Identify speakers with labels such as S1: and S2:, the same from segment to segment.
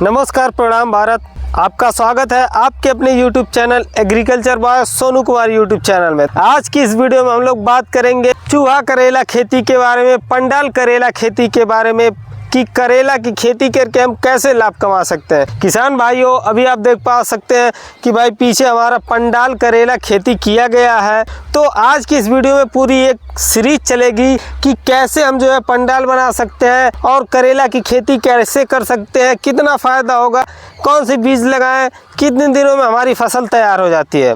S1: नमस्कार, प्रणाम भारत। आपका स्वागत है आपके अपने YouTube channel agriculture by Sonu Kumar YouTube channel में। आज की इस वीडियो में हम लोग बात करेंगे चूहा करेला खेती के बारे में, पंडाल करेला खेती के बारे में कि करेला की खेती करके हम कैसे लाभ कमा सकते हैं। किसान भाइयों, अभी आप देख पा सकते हैं कि भाई पीछे हमारा पंडाल करेला खेती किया गया है। तो आज की इस वीडियो में पूरी एक सीरीज चलेगी कि कैसे हम जो है पंडाल बना सकते हैं और करेला की खेती कैसे कर सकते हैं, कितना फ़ायदा होगा, कौन से बीज लगाएं, कितने दिनों में हमारी फसल तैयार हो जाती है।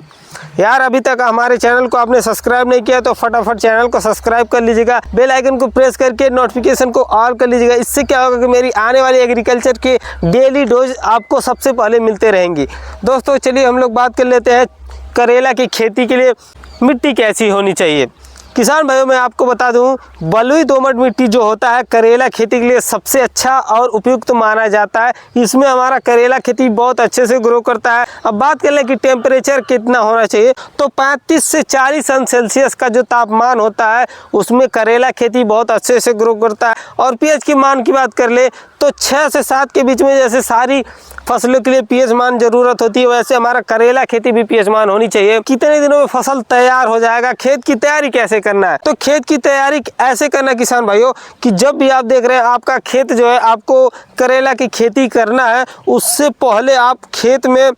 S1: यार, अभी तक हमारे चैनल को आपने सब्सक्राइब नहीं किया तो फटाफट चैनल को सब्सक्राइब कर लीजिएगा, बेल आइकन को प्रेस करके नोटिफिकेशन को ऑल कर लीजिएगा। इससे क्या होगा कि मेरी आने वाली एग्रीकल्चर के डेली डोज आपको सबसे पहले मिलते रहेंगी। दोस्तों, चलिए हम लोग बात कर लेते हैं करेला की खेती के लिए मिट्टी कैसी होनी चाहिए। किसान भाइयों, मैं आपको बता दूं, बलुई दोमट मिट्टी जो होता है करेला खेती के लिए सबसे अच्छा और उपयुक्त माना जाता है। इसमें हमारा करेला खेती बहुत अच्छे से ग्रो करता है। अब बात कर लें कि टेम्परेचर कितना होना चाहिए, तो 35 से 40 अंश सेल्सियस का जो तापमान होता है उसमें करेला खेती बहुत अच्छे से ग्रो करता है। और पीएच की मान की बात कर ले तो 6 से 7 के बीच में, जैसे सारी फसलों के लिए पीएच मान जरूरत होती है वैसे हमारा करेला खेती भी पीएच मान होनी चाहिए। कितने दिनों में फसल तैयार हो जाएगा, खेत की तैयारी कैसे करना है, तो खेत की तैयारी ऐसे करना किसान भाइयों कि जब भी आप देख रहे हैं आपका खेत जो है, आपको करेला की खेती करना है, उससे पहले आप खेत में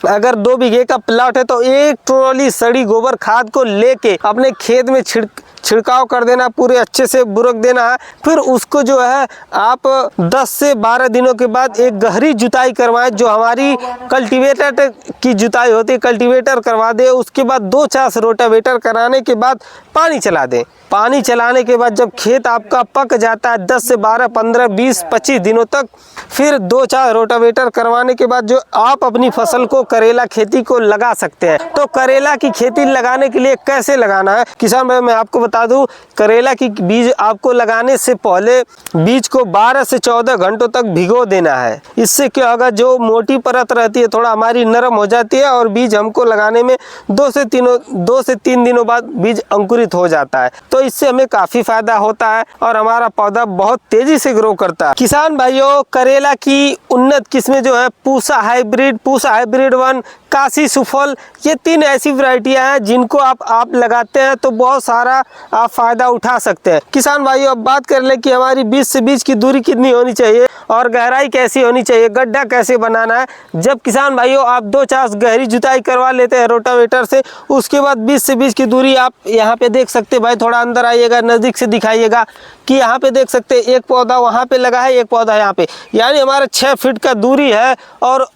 S1: अगर 2 बीघे का प्लॉट है तो 1 ट्रॉली सड़ी गोबर खाद को लेके अपने खेत में छिड़काव कर देना, पूरे अच्छे से बुरक देना है। फिर उसको जो है आप 10 से 12 दिनों के बाद एक गहरी जुताई करवाएं, जो हमारी कल्टीवेटर की जुताई होती है, कल्टीवेटर करवा दे। उसके बाद 2 चांस रोटावेटर कराने के बाद पानी चला दें। पानी चलाने के बाद जब खेत आपका पक जाता है 10 से 12, 15, 20, 25 दिनों तक, फिर 2 चार रोटावेटर करवाने के बाद जो आप अपनी फसल को करेला खेती को लगा सकते हैं। तो करेला की खेती लगाने के लिए कैसे लगाना है किसान भाई, मैं आपको बता दूं, करेला की बीज आपको लगाने से पहले बीज को 12 से 14 घंटों तक भिगो देना है। इससे क्या होगा, जो मोटी परत रहती है थोड़ा हमारी नरम हो जाती है और बीज हमको लगाने में 2 से 3 दिनों बाद बीज अंकुरित हो जाता है। तो इससे हमें काफी फायदा होता है और हमारा पौधा बहुत तेजी से ग्रो करता है। किसान भाइयों, करेला की उन्नत किस्में जो है पूसा हाइब्रिड 1, काशी सुफल, ये 3 ऐसी वैरायटियां हैं जिनको आप लगाते हैं तो बहुत सारा आप फायदा उठा सकते हैं। किसान भाइयों, अब बात कर ले कि हमारी बीज से बीज की दूरी कितनी होनी चाहिए और गहराई कैसी होनी चाहिए, गड्ढा कैसे बनाना है। जब किसान भाइयों आप 2 चांस गहरी जुताई करवा लेते हैं रोटावेटर से, उसके बाद बीज से बीज की दूरी आप यहाँ पे देख सकते हैं। भाई थोड़ा अंदर आइएगा, नजदीक से दिखाइएगा कि यहाँ पे देख सकते हैं एक पौधा वहाँ पे लगा है, एक पौधा यहाँ पे, यानी हमारा 6 फीट का दूरी है और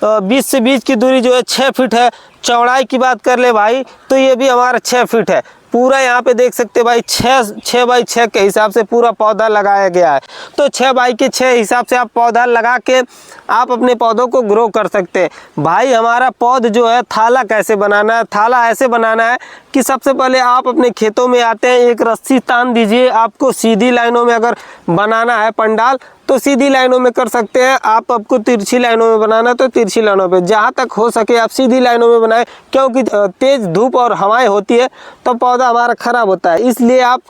S1: बीज से बीज की दूरी जो है 6 फीट है। चौड़ाई की बात कर ले भाई तो ये भी हमारा 6 फीट है। पूरा यहाँ पे देख सकते भाई 6 बाई 6 के हिसाब से पूरा पौधा लगाया गया है। तो 6 बाई के 6 हिसाब से आप पौधा लगा के आप अपने पौधों को ग्रो कर सकते हैं। भाई हमारा पौध जो है थाला कैसे बनाना है, थाला ऐसे बनाना है कि सबसे पहले आप अपने खेतों में आते हैं, एक रस्सी तान दीजिए। आपको सीधी लाइनों में अगर बनाना है पंडाल तो सीधी लाइनों में कर सकते हैं, आपको तिरछी लाइनों में बनाना है तो तिरछी लाइनों पे, जहाँ तक हो सके आप सीधी लाइनों में बनाएं, क्योंकि तेज धूप और हवाएं होती है तो पौधा हमारा खराब होता है। इसलिए आप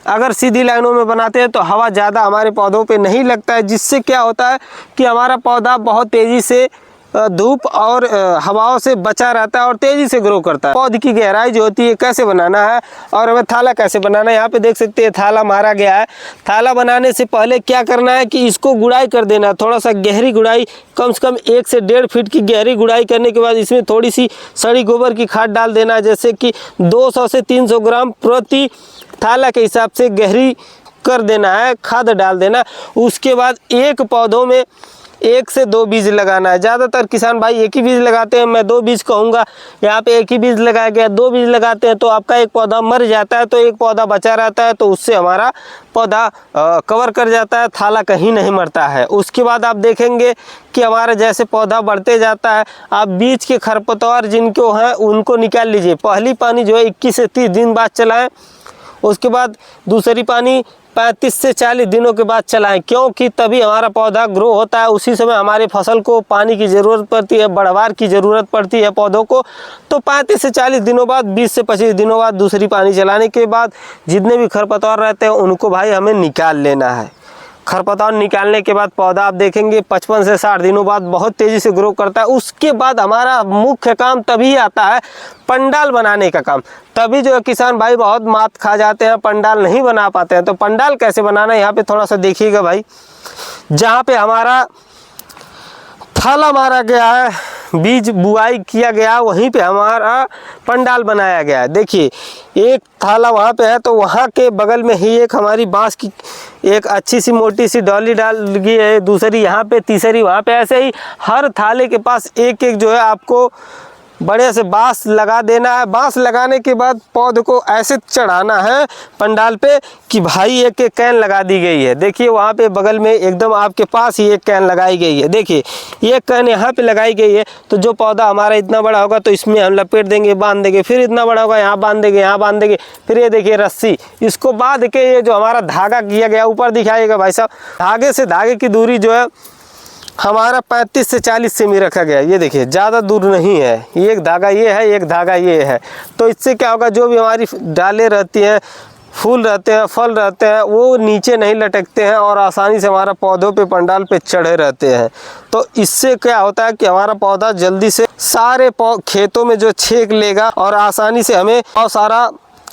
S1: अगर सीधी लाइनों में बनाते हैं तो हवा ज़्यादा हमारे पौधों पे नहीं लगता है, जिससे क्या होता है कि हमारा पौधा बहुत तेज़ी से धूप और हवाओं से बचा रहता है और तेज़ी से ग्रो करता है। पौध की गहराई जो होती है कैसे बनाना है और हमें थाला कैसे बनाना है, यहाँ पे देख सकते हैं थाला मारा गया है। थाला बनाने से पहले क्या करना है कि इसको गुड़ाई कर देना, थोड़ा सा गहरी गुड़ाई, कम से कम 1 से 1.5 फीट की गहरी गुड़ाई करने के बाद इसमें थोड़ी सी सड़ी गोबर की खाद डाल देना, जैसे कि 200 से 300 ग्राम प्रति थाला के हिसाब से गहरी कर देना है, खाद डाल देना। उसके बाद एक पौधों में 1 से 2 बीज लगाना है। ज़्यादातर किसान भाई एक ही बीज लगाते हैं, मैं 2 बीज कहूँगा। यहाँ पे एक ही बीज लगाया गया, 2 बीज लगाते हैं तो आपका एक पौधा मर जाता है तो एक पौधा बचा रहता है, तो उससे हमारा पौधा कवर कर जाता है, थाला कहीं नहीं मरता है। उसके बाद आप देखेंगे कि हमारा जैसे पौधा बढ़ते जाता है, आप बीज के खरपतवार जिनको हैं उनको निकाल लीजिए। पहली पानी जो है 21 से 30 दिन बाद चलाएँ, उसके बाद दूसरी पानी 35 से 40 दिनों के बाद चलाएं, क्योंकि तभी हमारा पौधा ग्रो होता है। उसी समय हमारी फसल को पानी की ज़रूरत पड़ती है, बढ़वार की ज़रूरत पड़ती है पौधों को। तो 35 से 40 दिनों बाद, 20 से 25 दिनों बाद दूसरी पानी चलाने के बाद जितने भी खरपतवार रहते हैं उनको भाई हमें निकाल लेना है। खरपतवार निकालने के बाद पौधा आप देखेंगे 55 से 60 दिनों बाद बहुत तेज़ी से ग्रो करता है। उसके बाद हमारा मुख्य काम तभी आता है पंडाल बनाने का काम। तभी जो है किसान भाई बहुत मात खा जाते हैं, पंडाल नहीं बना पाते हैं। तो पंडाल कैसे बनाना है यहाँ पे थोड़ा सा देखिएगा भाई। जहाँ पे हमारा थल मारा गया है, बीज बुआई किया गया, वहीं पे हमारा पंडाल बनाया गया है। देखिए एक थाला वहाँ पे है, तो वहाँ के बगल में ही एक हमारी बांस की एक अच्छी सी मोटी सी डॉली डाल गई है, दूसरी यहाँ पे, तीसरी वहाँ पे। ऐसे ही हर थाले के पास एक एक जो है आपको बड़े से बांस लगा देना है। बांस लगाने के बाद पौधे को ऐसे चढ़ाना है पंडाल पे कि भाई एक एक कैन लगा दी गई है। देखिए वहाँ पे बगल में एकदम आपके पास ही एक कैन लगाई गई है। देखिए एक कैन यहाँ पे लगाई गई है, तो जो पौधा हमारा इतना बड़ा होगा तो इसमें हम लपेट देंगे, बांध देंगे। फिर इतना बड़ा होगा यहाँ बांध देंगे, यहाँ बांध देंगे। फिर ये देखिए रस्सी, इसको बांध के ये जो हमारा धागा किया गया ऊपर दिखाइएगा भाई साहब। धागे से धागे की दूरी जो है हमारा 35 से 40 सेमी रखा गया है। ये देखिए ज़्यादा दूर नहीं है, एक धागा ये है, एक धागा ये है। तो इससे क्या होगा, जो भी हमारी डालें रहती हैं, फूल रहते हैं, फल रहते हैं, वो नीचे नहीं लटकते हैं और आसानी से हमारा पौधों पे पंडाल पे चढ़े रहते हैं। तो इससे क्या होता है कि हमारा पौधा जल्दी से सारे खेतों में जो छेक लेगा और आसानी से हमें बहुत सारा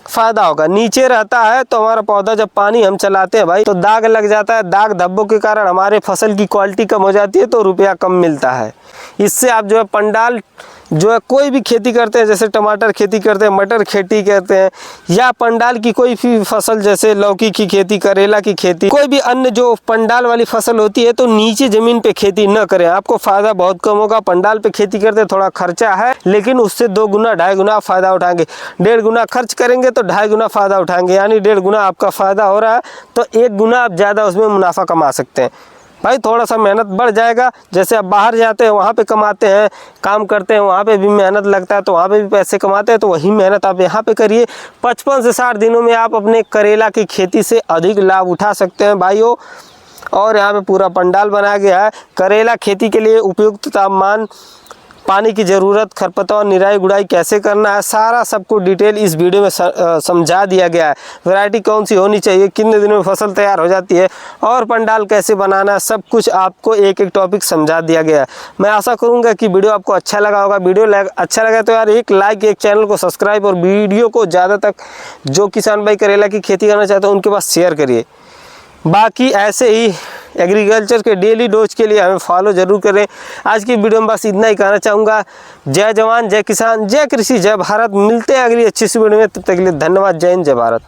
S1: फायदा होगा। नीचे रहता है तो हमारा पौधा जब पानी हम चलाते हैं भाई तो दाग लग जाता है। दाग धब्बों के कारण हमारे फसल की क्वालिटी कम हो जाती है, तो रुपया कम मिलता है। इससे आप जो है पंडाल जो है कोई भी खेती करते हैं, जैसे टमाटर खेती करते हैं, मटर खेती करते हैं, या पंडाल की कोई भी फसल जैसे लौकी की खेती, करेला की खेती, कोई भी अन्य जो पंडाल वाली फसल होती है, तो नीचे ज़मीन पे खेती न करें, आपको फ़ायदा बहुत कम होगा। पंडाल पे खेती करते थोड़ा खर्चा है, लेकिन उससे 2 गुना 2.5 गुना फ़ायदा उठाएंगे। 1.5 गुना खर्च करेंगे तो 2.5 गुना फ़ायदा उठाएंगे, यानी 1.5 गुना आपका फ़ायदा हो रहा है, तो 1 गुना आप ज़्यादा उसमें मुनाफा कमा सकते हैं। भाई थोड़ा सा मेहनत बढ़ जाएगा, जैसे आप बाहर जाते हैं वहाँ पे कमाते हैं, काम करते हैं, वहाँ पे भी मेहनत लगता है, तो वहाँ पे भी पैसे कमाते हैं, तो वही मेहनत आप यहाँ पे करिए। 55 से 60 दिनों में आप अपने करेला की खेती से अधिक लाभ उठा सकते हैं भाइयों। और यहाँ पे पूरा पंडाल बनाया गया है। करेला खेती के लिए उपयुक्त तापमान, पानी की ज़रूरत, खरपतवार निराई गुड़ाई कैसे करना है, सारा सबको डिटेल इस वीडियो में समझा दिया गया है। वैरायटी कौन सी होनी चाहिए, कितने दिनों में फसल तैयार हो जाती है, और पंडाल कैसे बनाना है, सब कुछ आपको एक एक टॉपिक समझा दिया गया है। मैं आशा करूंगा कि वीडियो आपको अच्छा लगा होगा। वीडियो अच्छा लगा तो यार एक लाइक, एक चैनल को सब्सक्राइब, और वीडियो को ज़्यादा तक जो किसान भाई करेला की खेती करना चाहते हैं उनके पास शेयर करिए। बाकी ऐसे ही एग्रीकल्चर के डेली डोज के लिए हमें फॉलो ज़रूर करें। आज की वीडियो में बस इतना ही कहना चाहूँगा। जय जवान, जय किसान, जय कृषि, जय भारत। मिलते हैं अगली अच्छी सी वीडियो में, तब तक के लिए धन्यवाद। जय हिंद, जय भारत।